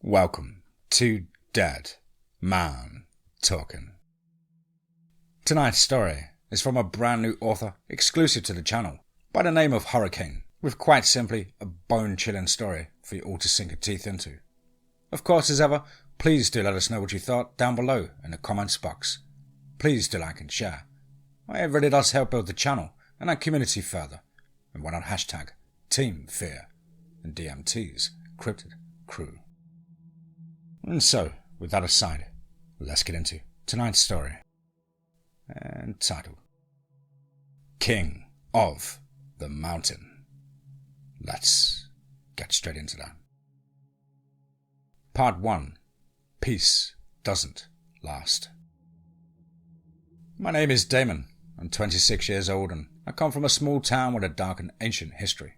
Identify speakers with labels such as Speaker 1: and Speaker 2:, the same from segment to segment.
Speaker 1: Welcome to Dead Man Talking. Tonight's story is from a brand new author exclusive to the channel by the name of Hurric4ne, with quite simply a bone-chilling story for you all to sink your teeth into. Of course, as ever, please do let us know what you thought down below in the comments box. Please do like and share. It really does help build the channel and our community further. And why not hashtag TeamFEAR and DMT's Cryptid Crew. And so, with that aside, let's get into tonight's story. Entitled King of the Mountain. Let's get straight into that. Part 1. Peace Doesn't Last. My name is Damon. I'm 26 years old and I come from a small town with a dark and ancient history.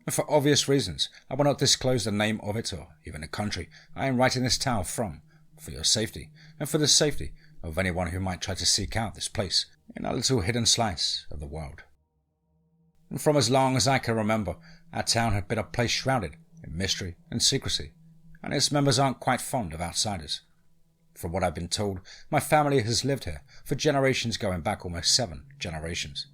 Speaker 1: And for obvious reasons, I will not disclose the name of it or even the country I am writing this tale from, for your safety and for the safety of anyone who might try to seek out this place in our little hidden slice of the world. And from as long as I can remember, our town had been a place shrouded in mystery and secrecy, and its members aren't quite fond of outsiders. From what I've been told, my family has lived here for generations, going back almost 7 generations.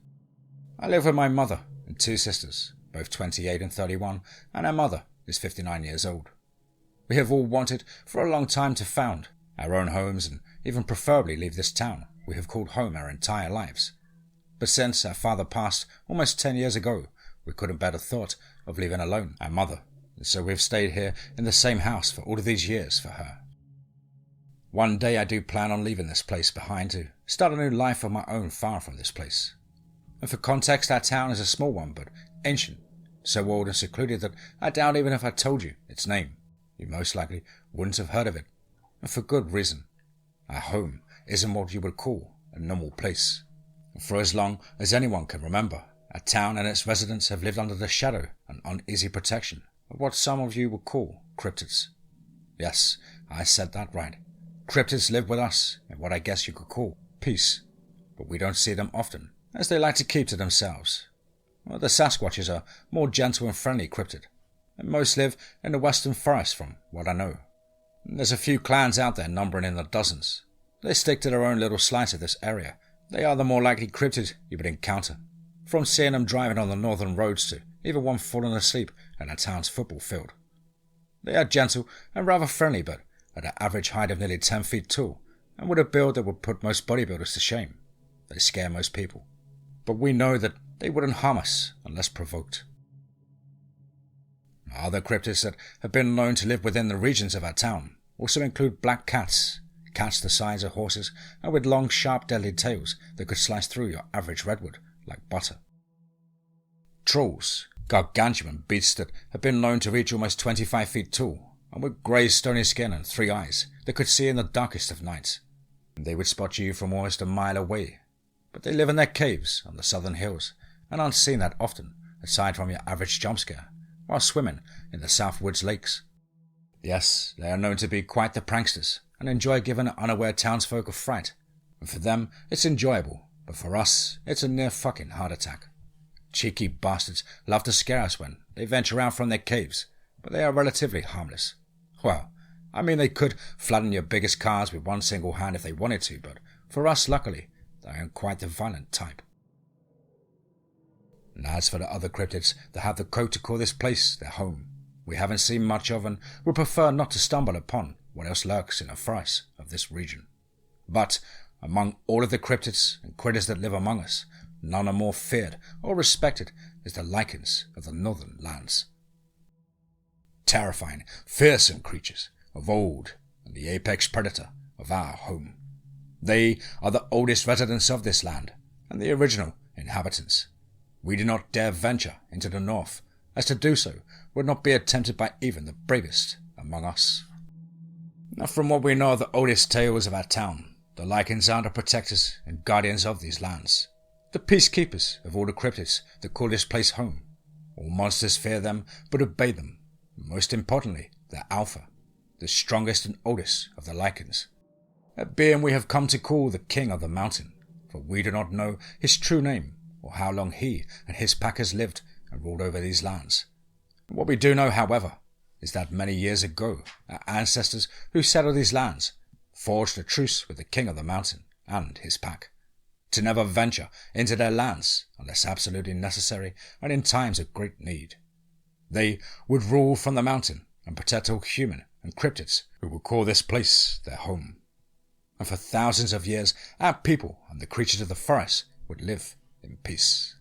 Speaker 1: I live with my mother and 2 sisters, both 28 and 31, and our mother is 59 years old. We have all wanted for a long time to found our own homes and even preferably leave this town we have called home our entire lives. But since our father passed almost 10 years ago, we couldn't bear the thought of leaving alone our mother, and so we've stayed here in the same house for all of these years for her. One day I do plan on leaving this place behind to start a new life of my own far from this place. And for context, our town is a small one but ancient, so old and secluded that I doubt even if I told you its name, you most likely wouldn't have heard of it. And for good reason. Our home isn't what you would call a normal place. And for as long as anyone can remember, our town and its residents have lived under the shadow and uneasy protection of what some of you would call cryptids. Yes, I said that right. Cryptids live with us in what I guess you could call peace, but we don't see them often, as they like to keep to themselves. Well, the Sasquatches are more gentle and friendly cryptid, and most live in the western forest from what I know. There's a few clans out there numbering in the dozens. They stick to their own little slice of this area. They are the more likely cryptid you would encounter, from seeing them driving on the northern roads to even one falling asleep at our town's football field. They are gentle and rather friendly, but at an average height of nearly 10 feet tall, and with a build that would put most bodybuilders to shame. They scare most people, but we know that they wouldn't harm us unless provoked. Other cryptids that have been known to live within the regions of our town also include black cats, cats the size of horses and with long, sharp, deadly tails that could slice through your average redwood like butter. Trolls, gargantuan beasts that have been known to reach almost 25 feet tall and with grey, stony skin and 3 eyes that could see in the darkest of nights. They would spot you from almost a mile away, but they live in their caves on the southern hills and aren't seen that often, aside from your average jump scare, while swimming in the Southwoods lakes. Yes, they are known to be quite the pranksters and enjoy giving unaware townsfolk a fright. And for them, it's enjoyable, but for us, it's a near fucking heart attack. Cheeky bastards love to scare us when they venture out from their caves, but they are relatively harmless. Well, I mean they could flatten your biggest cars with one single hand if they wanted to, but for us, luckily, they aren't quite the violent type. And as for the other cryptids that have the coat to call this place their home, we haven't seen much of and would prefer not to stumble upon what else lurks in the forests of this region. But among all of the cryptids and critters that live among us, none are more feared or respected as the lichens of the northern lands. Terrifying, fearsome creatures of old and the apex predator of our home. They are the oldest residents of this land and the original inhabitants. We do not dare venture into the north, as to do so would not be attempted by even the bravest among us. Now, from what we know of the oldest tales of our town, the lichens are the protectors and guardians of these lands, the peacekeepers of all the cryptids that call this place home. All monsters fear them but obey them, and most importantly, their alpha, the strongest and oldest of the lichens, a being we have come to call the King of the Mountain, for we do not know his true name or how long he and his pack has lived and ruled over these lands. What we do know, however, is that many years ago, our ancestors who settled these lands forged a truce with the king of the mountain and his pack, to never venture into their lands unless absolutely necessary and in times of great need. They would rule from the mountain and protect all human and cryptids who would call this place their home. And for thousands of years, our people and the creatures of the forest would live in peace.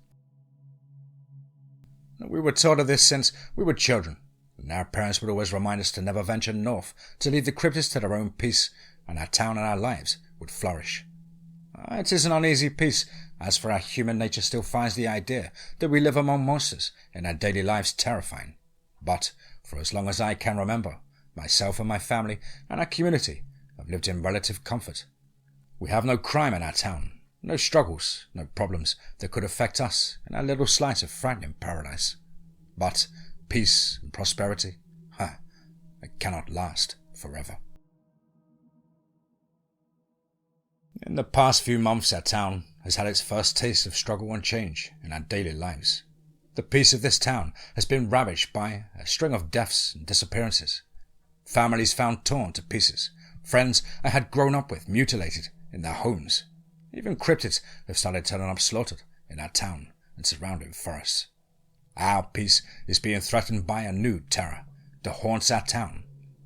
Speaker 1: We were taught of this since we were children, and our parents would always remind us to never venture north, to leave the cryptids to their own peace, and our town and our lives would flourish. It is an uneasy peace, as for our human nature still finds the idea that we live among monsters in our daily lives terrifying. But for as long as I can remember, myself and my family and our community have lived in relative comfort. We have no crime in our town, no struggles, no problems that could affect us in our little slice of frightening paradise. But peace and prosperity, it cannot last forever. In the past few months, our town has had its first taste of struggle and change in our daily lives. The peace of this town has been ravaged by a string of deaths and disappearances. Families found torn to pieces, friends I had grown up with mutilated in their homes. Even cryptids have started turning up slaughtered in our town and surrounding forests. Our peace is being threatened by a new terror that haunts our town,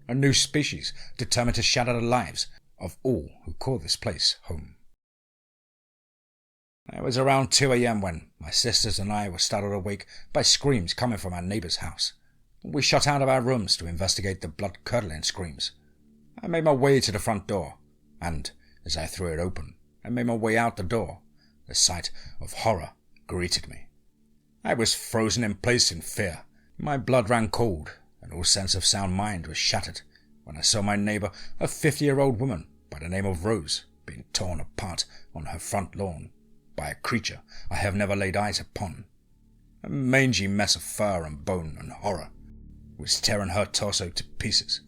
Speaker 1: a new species determined to shatter the lives of all who call this place home. It was around 2 a.m. when my sisters and I were startled awake by screams coming from our neighbour's house. We shot out of our rooms to investigate the blood-curdling screams. I made my way to the front door, and as I threw it open and made my way out the door, the sight of horror greeted me. I was frozen in place in fear. My blood ran cold, and all sense of sound mind was shattered when I saw my neighbour, a 50-year-old woman by the name of Rose, being torn apart on her front lawn by a creature I have never laid eyes upon. A mangy mess of fur and bone and horror was tearing her torso to pieces,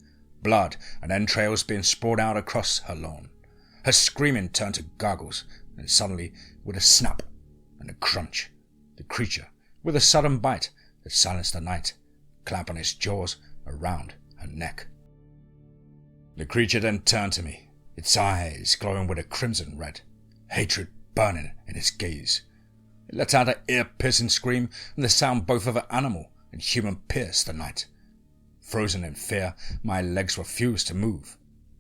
Speaker 1: blood and entrails being sprawled out across her lawn. Her screaming turned to gargles, and suddenly, with a snap and a crunch, the creature, with a sudden bite that silenced the night, clamped on its jaws around her neck. The creature then turned to me, its eyes glowing with a crimson red, hatred burning in its gaze. It let out an ear-piercing scream, and the sound both of an animal and human pierced the night. Frozen in fear, my legs refused to move,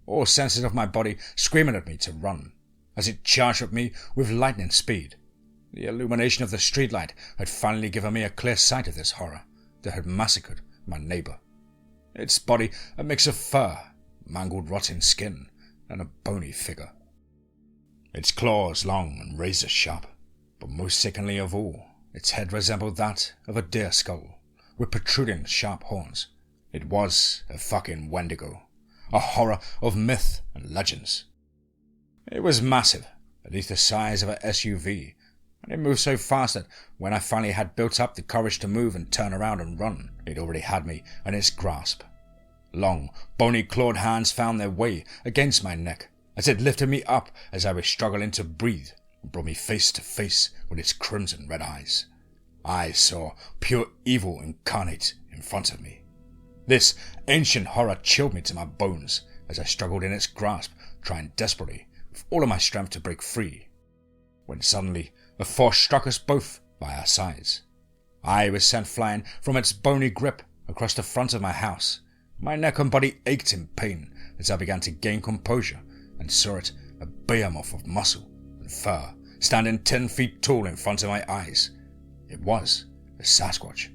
Speaker 1: all senses of my body screaming at me to run, as it charged at me with lightning speed. The illumination of the streetlight had finally given me a clear sight of this horror that had massacred my neighbour. Its body a mix of fur, mangled rotting skin, and a bony figure. Its claws long and razor sharp, but most sickeningly of all, its head resembled that of a deer skull, with protruding sharp horns. It was a fucking Wendigo, a horror of myth and legends. It was massive, at least the size of an SUV, and it moved so fast that when I finally had built up the courage to move and turn around and run, it already had me in its grasp. Long, bony clawed hands found their way against my neck as it lifted me up as I was struggling to breathe and brought me face to face with its crimson red eyes. I saw pure evil incarnate in front of me. This ancient horror chilled me to my bones as I struggled in its grasp, trying desperately with all of my strength to break free, when suddenly a force struck us both by our sides. I was sent flying from its bony grip across the front of my house. My neck and body ached in pain as I began to gain composure and saw it, a behemoth of muscle and fur, standing 10 feet tall in front of my eyes. It was a Sasquatch.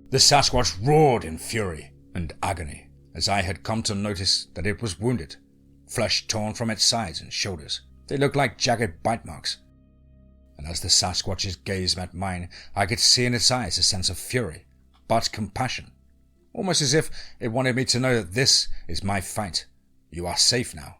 Speaker 1: The Sasquatch roared in fury and agony as I had come to notice that it was wounded, flesh torn from its sides and shoulders. They looked like jagged bite marks. And as the Sasquatch's gaze met mine, I could see in its eyes a sense of fury, but compassion. Almost as if it wanted me to know that this is my fight. You are safe now.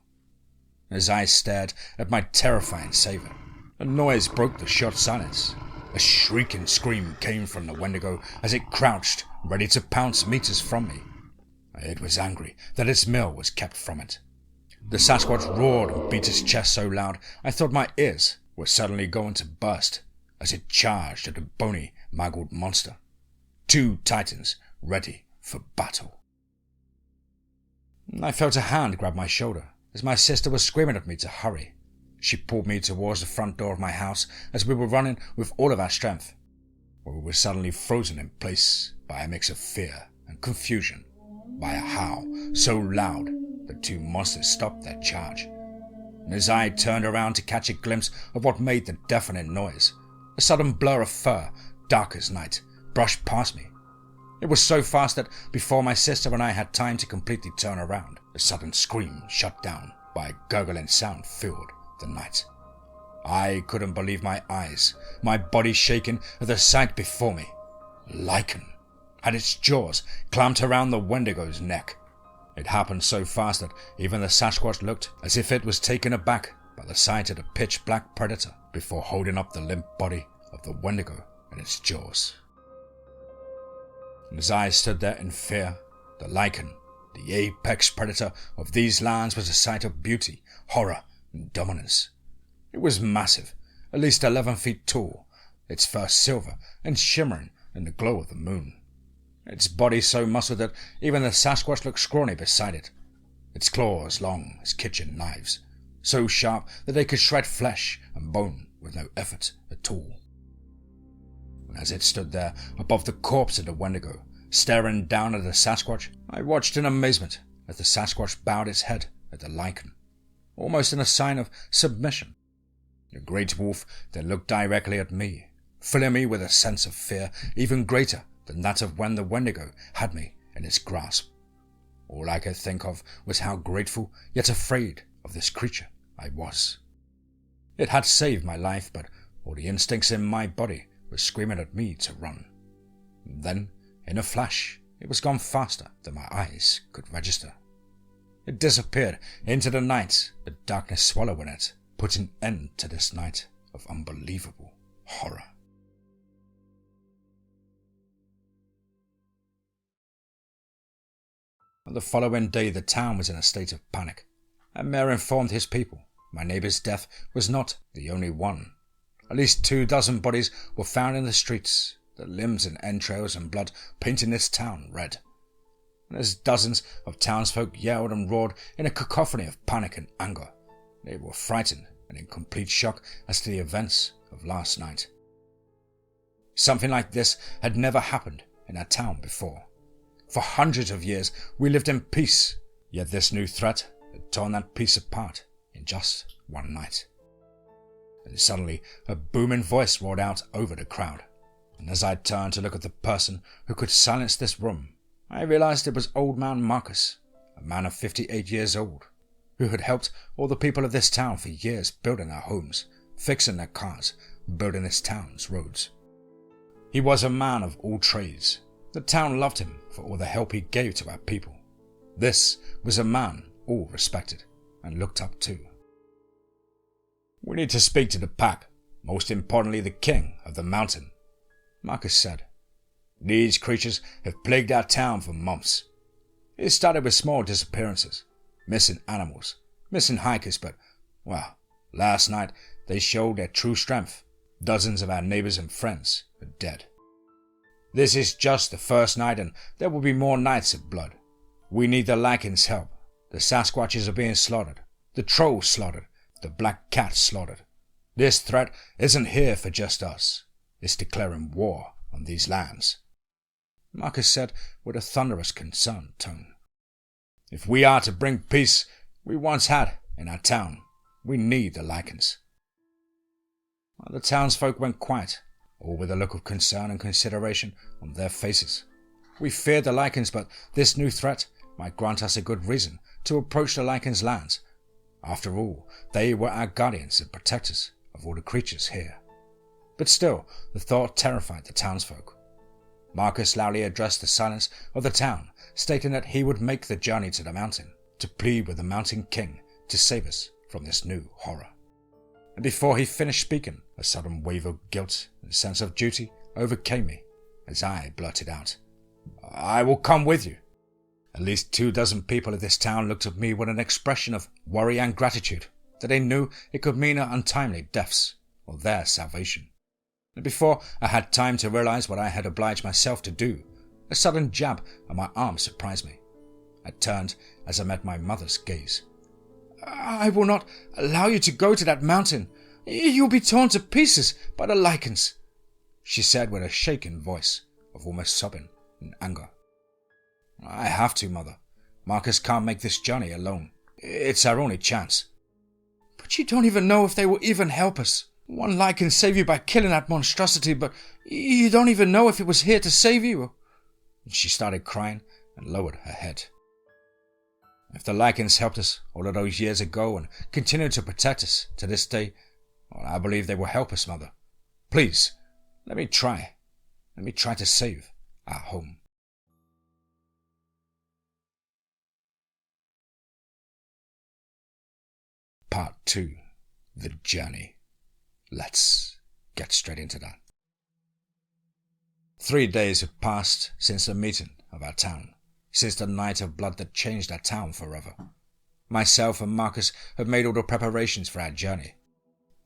Speaker 1: As I stared at my terrifying savior, a noise broke the short silence. A shrieking scream came from the Wendigo as it crouched, ready to pounce meters from me. It was angry that its meal was kept from it. The Sasquatch roared and beat its chest so loud I thought my ears were suddenly going to burst as it charged at the bony, mangled monster. 2 titans ready for battle. I felt a hand grab my shoulder as my sister was screaming at me to hurry. She pulled me towards the front door of my house as we were running with all of our strength, where we were suddenly frozen in place by a mix of fear and confusion, by a howl so loud the two monsters stopped their charge. And as I turned around to catch a glimpse of what made the deafening noise, a sudden blur of fur, dark as night, brushed past me. It was so fast that before my sister and I had time to completely turn around, a sudden scream shut down by a gurgling sound filled the night. I couldn't believe my eyes, my body shaking at the sight before me. Lycan had its jaws clamped around the Wendigo's neck. It happened so fast that even the Sasquatch looked as if it was taken aback by the sight of the pitch-black predator before holding up the limp body of the Wendigo in its jaws. And as I stood there in fear, the Lycan, the apex predator of these lands, was a sight of beauty, horror, and dominance. It was massive, at least 11 feet tall, its fur silver and shimmering in the glow of the moon. Its body so muscled that even the Sasquatch looked scrawny beside it. Its claws long as kitchen knives, so sharp that they could shred flesh and bone with no effort at all. And as it stood there above the corpse of the Wendigo, staring down at the Sasquatch, I watched in amazement as the Sasquatch bowed its head at the Lycan, almost in a sign of submission. The great wolf then looked directly at me, filling me with a sense of fear even greater than that of when the Wendigo had me in its grasp. All I could think of was how grateful yet afraid of this creature I was. It had saved my life, but all the instincts in my body were screaming at me to run. Then, in a flash, it was gone faster than my eyes could register. It disappeared into the night, the darkness swallowing it, putting an end to this night of unbelievable horror. On the following day, the town was in a state of panic, and Mayor informed his people my neighbor's death was not the only one. At least 24 bodies were found in the streets, the limbs and entrails and blood painting this town red. And as dozens of townsfolk yelled and roared in a cacophony of panic and anger, they were frightened and in complete shock as to the events of last night. Something like this had never happened in our town before. For hundreds of years we lived in peace, yet this new threat had torn that peace apart in just one night. And suddenly a booming voice roared out over the crowd, and as I turned to look at the person who could silence this room, I realized it was old man Marcus, a man of 58 years old, who had helped all the people of this town for years building their homes, fixing their cars, building this town's roads. He was a man of all trades. The town loved him for all the help he gave to our people. This was a man all respected and looked up to. "We need to speak to the pack, most importantly the king of the mountain," Marcus said. "These creatures have plagued our town for months. It started with small disappearances, missing animals, missing hikers, but, well, last night they showed their true strength. Dozens of our neighbors and friends are dead. This is just the first night, and there will be more nights of blood. We need the Lycan's help. The Sasquatches are being slaughtered, the trolls slaughtered, the black cats slaughtered. This threat isn't here for just us. It's declaring war on these lands," Marcus said with a thunderous concerned tone. "If we are to bring peace we once had in our town, we need the Lycans." Well, the townsfolk went quiet, all with a look of concern and consideration on their faces. We feared the Lycans, but this new threat might grant us a good reason to approach the Lycans' lands. After all, they were our guardians and protectors of all the creatures here. But still, the thought terrified the townsfolk. Marcus loudly addressed the silence of the town, stating that he would make the journey to the mountain to plead with the Mountain King to save us from this new horror. And before he finished speaking, a sudden wave of guilt and sense of duty overcame me as I blurted out, "I will come with you." At least 24 people of this town looked at me with an expression of worry and gratitude that they knew it could mean our untimely deaths or their salvation. And before I had time to realize what I had obliged myself to do, a sudden jab on my arm surprised me. I turned as I met my mother's gaze. "I will not allow you to go to that mountain. You'll be torn to pieces by the lichens," she said with a shaken voice of almost sobbing in anger. "I have to, Mother. Marcus can't make this journey alone. It's our only chance." "But you don't even know if they will even help us. One lie can save you by killing that monstrosity, but you don't even know if it was here to save you." She started crying and lowered her head. "If the lichens helped us all of those years ago and continue to protect us to this day, well, I believe they will help us, Mother. Please, let me try. Let me try to save our home." Part 2. The Journey. Let's get straight into that. 3 days have passed since the meeting of our town, since the night of blood that changed our town forever. Myself and Marcus have made all the preparations for our journey.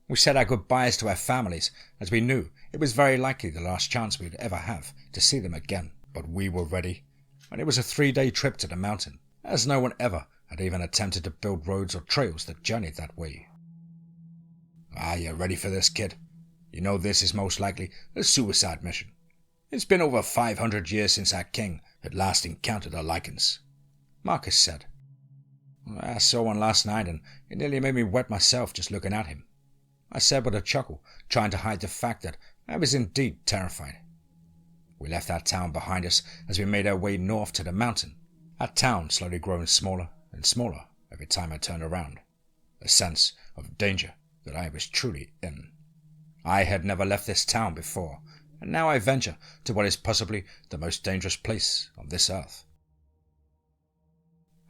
Speaker 1: We said our goodbyes to our families, as we knew it was very likely the last chance we'd ever have to see them again. But we were ready, and it was a 3-day trip to the mountain, as no one ever had even attempted to build roads or trails that journeyed that way. "Are you ready for this, kid? You know this is most likely a suicide mission. It's been over 500 years since our king had last encountered the lichens," Marcus said. "I saw one last night and it nearly made me wet myself just looking at him," I said with a chuckle, trying to hide the fact that I was indeed terrified. We left our town behind us as we made our way north to the mountain, our town slowly growing smaller and smaller every time I turned around, a sense of danger that I was truly in. I had never left this town before, and now I venture to what is possibly the most dangerous place on this earth.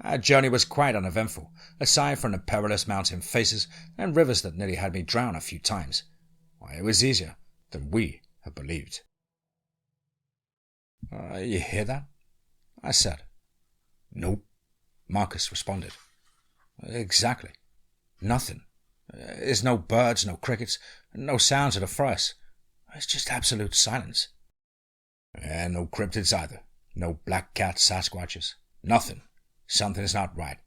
Speaker 1: Our journey was quite uneventful, aside from the perilous mountain faces and rivers that nearly had me drown a few times. Why, it was easier than we had believed. "You hear that?" I said. "Nope," Marcus responded. "Exactly. Nothing. There's no birds, no crickets, no sounds of the forest. It's just absolute silence. And no cryptids either. No black cat Sasquatches. Nothing. Something's not right,"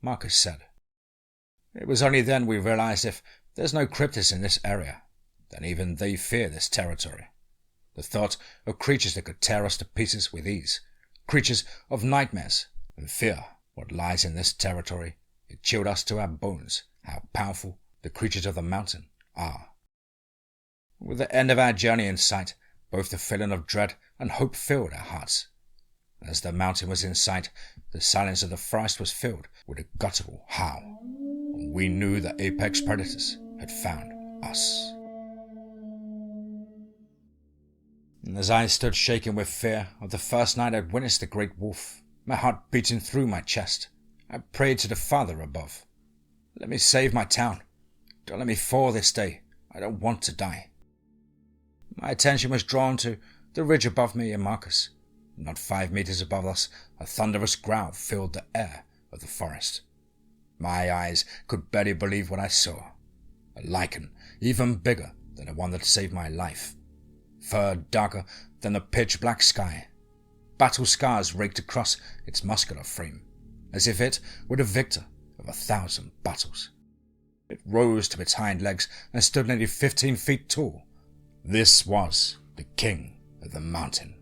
Speaker 1: Marcus said. It was only then we realized if there's no cryptids in this area, then even they fear this territory. The thought of creatures that could tear us to pieces with ease, creatures of nightmares, and fear what lies in this territory, it chilled us to our bones how powerful the creatures of the mountain are. With the end of our journey in sight, both the feeling of dread and hope filled our hearts. As the mountain was in sight, the silence of the forest was filled with a guttural howl, and we knew the apex predators had found us. And as I stood shaking with fear of the first night I'd witnessed the great wolf, my heart beating through my chest, I prayed to the Father above. "Let me save my town. Don't let me fall this day. I don't want to die." My attention was drawn to the ridge above me and Marcus. Not 5 meters above us, a thunderous growl filled the air of the forest. My eyes could barely believe what I saw. A lichen even bigger than the one that saved my life. Fur darker than the pitch-black sky. Battle scars raked across its muscular frame, as if it were the victor of 1,000 battles. It rose to its hind legs and stood nearly 15 feet tall. This was the king of the mountain.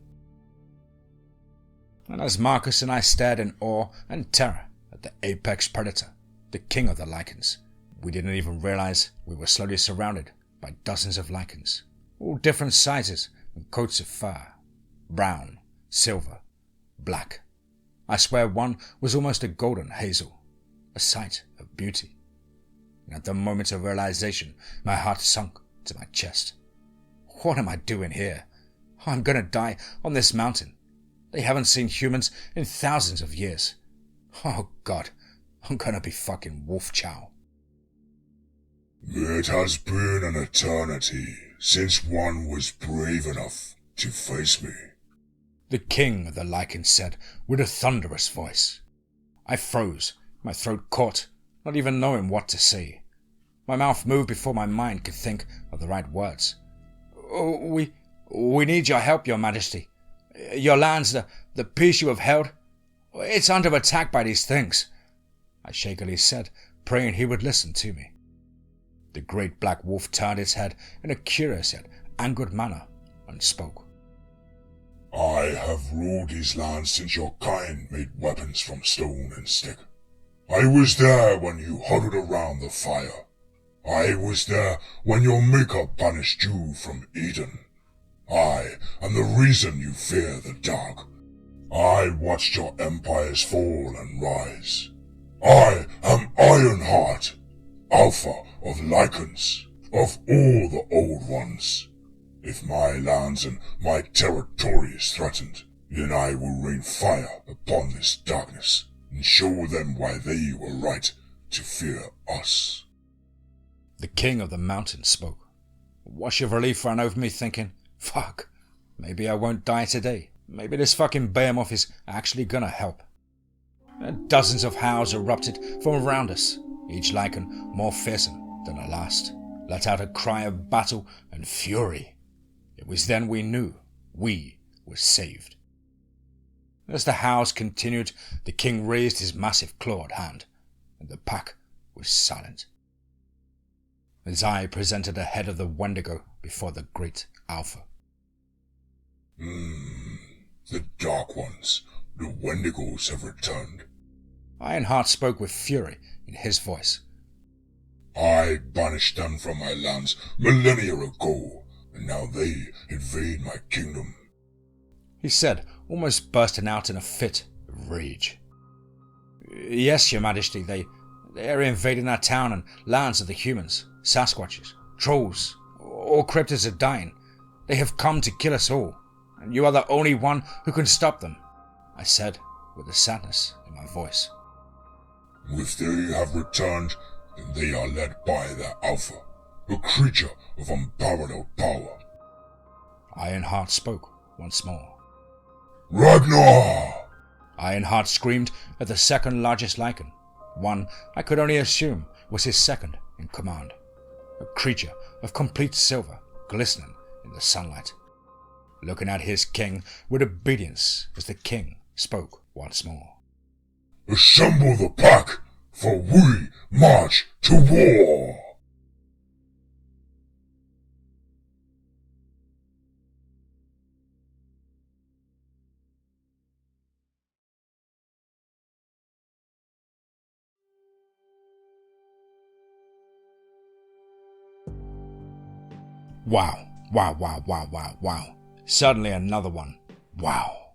Speaker 1: And as Marcus and I stared in awe and terror at the apex predator, the king of the lichens, we didn't even realize we were slowly surrounded by dozens of lichens, all different sizes and coats of fur, brown, silver, black. I swear one was almost a golden hazel, a sight of beauty. And at the moment of realization, my heart sunk to my chest. What am I doing here? I'm gonna die on this mountain. They haven't seen humans in thousands of years. Oh God, I'm gonna be fucking wolf chow.
Speaker 2: "It has been an eternity since one was brave enough to face me,"
Speaker 1: the king of the lichens said with a thunderous voice. I froze, my throat caught, not even knowing what to say. My mouth moved before my mind could think of the right words. "Oh, we need your help, your majesty. Your lands, the peace you have held. It's under attack by these things, I shakily said, praying he would listen to me. The great black wolf turned its head in a curious yet angered manner and spoke.
Speaker 2: I have ruled these lands since your kind made weapons from stone and stick. I was there when you huddled around the fire. I was there when your maker banished you from Eden. I am the reason you fear the dark. I watched your empires fall and rise. I am Ironheart, Alpha of Lycans, of all the old ones. If my lands and my territory is threatened, then I will rain fire upon this darkness and show them why they were right to fear us.
Speaker 1: The king of the mountain spoke. A wash of relief ran over me thinking, fuck, maybe I won't die today. Maybe this fucking behemoth is actually gonna help. Dozens of howls erupted from around us, each lycan more fearsome than the last, let out a cry of battle and fury. It was then we knew we were saved. As the howls continued, the king raised his massive clawed hand, and the pack was silent. His eye presented the head of the Wendigo before the great Alpha.
Speaker 2: The Dark Ones, the Wendigos have returned.
Speaker 1: Ironheart spoke with fury in his voice.
Speaker 2: I banished them from my lands millennia ago, and now they invade my kingdom,
Speaker 1: He said, almost bursting out in a fit of rage. Yes, your majesty, they are invading our town and lands of the humans, Sasquatches, trolls, all cryptids are dying. They have come to kill us all, and you are the only one who can stop them, I said with a sadness in my voice.
Speaker 2: If they have returned, then they are led by their Alpha, a creature of unparalleled power.
Speaker 1: Ironheart spoke once more.
Speaker 2: Ragnar!
Speaker 1: Ironheart screamed at the second largest lycan, one I could only assume was his second in command, a creature of complete silver glistening in the sunlight, looking at his king with obedience as the king spoke once more.
Speaker 2: Assemble the pack, for we march to war!
Speaker 1: Wow, wow, wow, wow, wow, wow. Suddenly another one. Wow.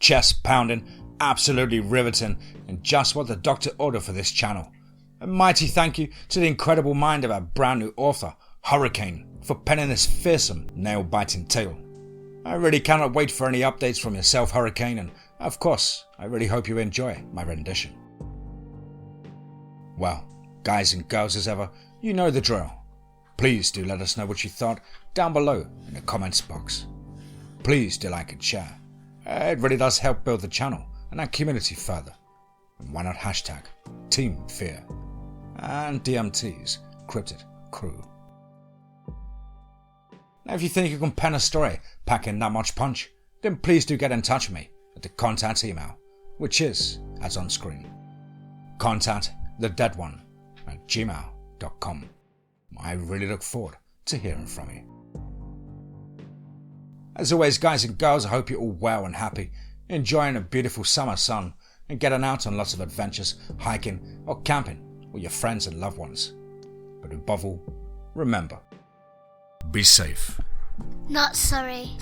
Speaker 1: Chest pounding, absolutely riveting, and just what the doctor ordered for this channel. A mighty thank you to the incredible mind of our brand new author, Hurric4ne, for penning this fearsome, nail-biting tale. I really cannot wait for any updates from yourself, Hurric4ne, and of course, I really hope you enjoy my rendition. Well, guys and girls as ever, you know the drill. Please do let us know what you thought down below in the comments box. Please do like and share. It really does help build the channel and our community further. And why not hashtag TeamFEAR and DMT's Cryptid Crew. Now if you think you can pen a story packing that much punch, then please do get in touch with me at the contact email, which is as on screen. contactthedeadone@gmail.com. I really look forward to hearing from you. As always, guys and girls, I hope you're all well and happy, enjoying a beautiful summer sun and getting out on lots of adventures, hiking or camping with your friends and loved ones. But above all, remember, be safe.
Speaker 3: Not sorry.